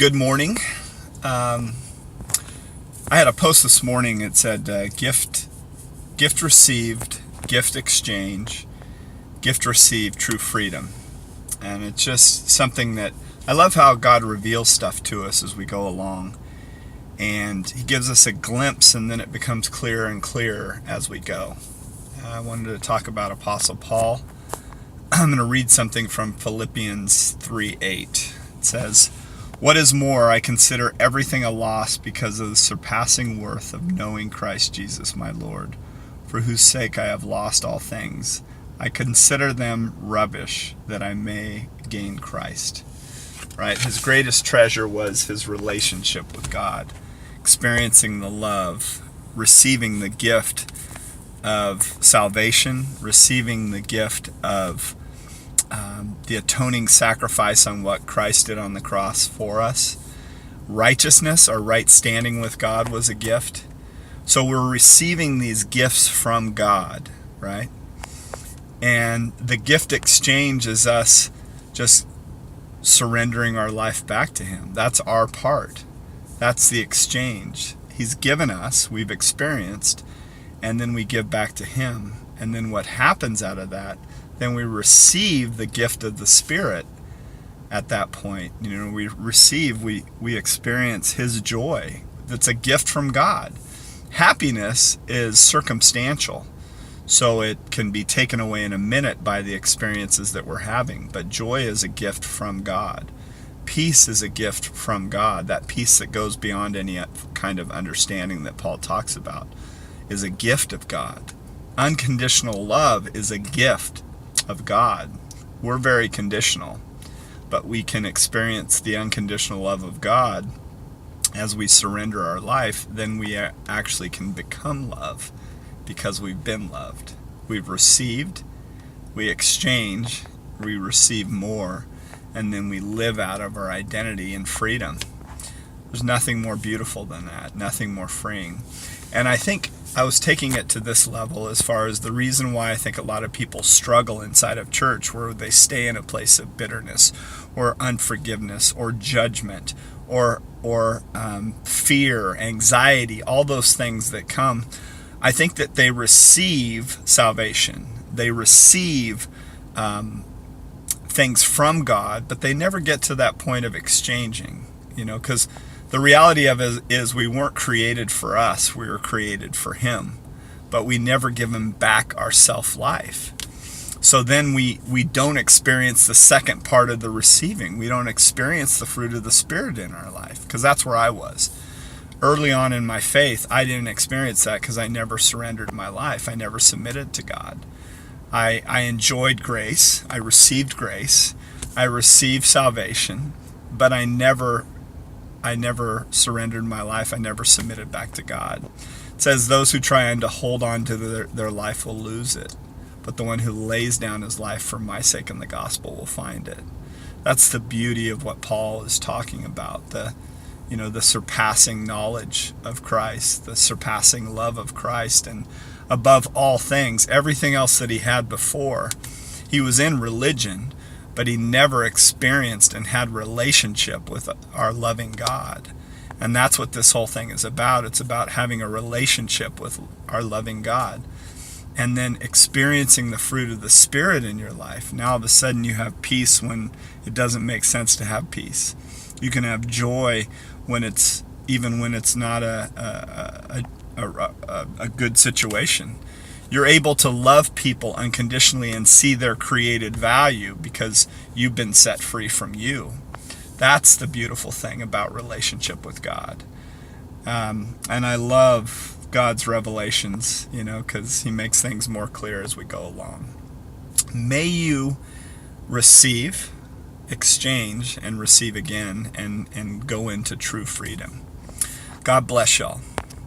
Good morning. I had a post this morning. It said gift received, gift exchange, gift received, true freedom. And it's just something that I love how God reveals stuff to us as we go along. And He gives us a glimpse, and then it becomes clearer and clearer as we go. I wanted to talk about Apostle Paul. I'm going to read something from Philippians 3:8. It says, "What is more, I consider everything a loss because of the surpassing worth of knowing Christ Jesus my Lord, for whose sake I have lost all things. I consider them rubbish that I may gain Christ." Right? His greatest treasure was his relationship with God, experiencing the love, receiving the gift of salvation, receiving the gift of the atoning sacrifice on what Christ did on the cross for us. Righteousness, or right standing with God, was a gift. So we're receiving these gifts from God, right? And the gift exchange is us just surrendering our life back to Him. That's our part. That's the exchange. He's given us, we've experienced, and then we give back to Him. And then what happens out of that, then we receive the gift of the Spirit at that point. We receive, we experience His joy. That's a gift from God. Happiness is circumstantial, so it can be taken away in a minute by the experiences that we're having. But joy is a gift from God. Peace is a gift from God. That peace that goes beyond any kind of understanding that Paul talks about is a gift of God. Unconditional love is a gift of God. We're very conditional, but we can experience the unconditional love of God as we surrender our life. Then we actually can become love because we've been loved. We've received, we exchange, we receive more, and then we live out of our identity in freedom. There's nothing more beautiful than that, nothing more freeing. And I think I was taking it to this level as far as the reason why I think a lot of people struggle inside of church, where they stay in a place of bitterness or unforgiveness or judgment or fear, anxiety, all those things that come. I think that they receive salvation. They receive things from God, but they never get to that point of exchanging, because the reality of it is we weren't created for us. We were created for Him, but we never give Him back our self-life. So then we don't experience the second part of the receiving. We don't experience the fruit of the Spirit in our life, because that's where I was. Early on in my faith, I didn't experience that because I never surrendered my life. I never submitted to God. I enjoyed grace. I received grace. I received salvation, but I never surrendered my life. I never submitted back to God. It says, "Those who try to hold on to their life will lose it, but the one who lays down his life for my sake and the gospel will find it." That's the beauty of what Paul is talking about. The surpassing knowledge of Christ, the surpassing love of Christ, and above all things, everything else that he had before. He was in religion, but he never experienced and had relationship with our loving God. And that's what this whole thing is about. It's about having a relationship with our loving God, and then experiencing the fruit of the Spirit in your life. Now all of a sudden you have peace when it doesn't make sense to have peace. You can have joy when it's not a good situation. You're able to love people unconditionally and see their created value because you've been set free from you. That's the beautiful thing about relationship with God. And I love God's revelations, because He makes things more clear as we go along. May you receive, exchange, and receive again, and go into true freedom. God bless y'all.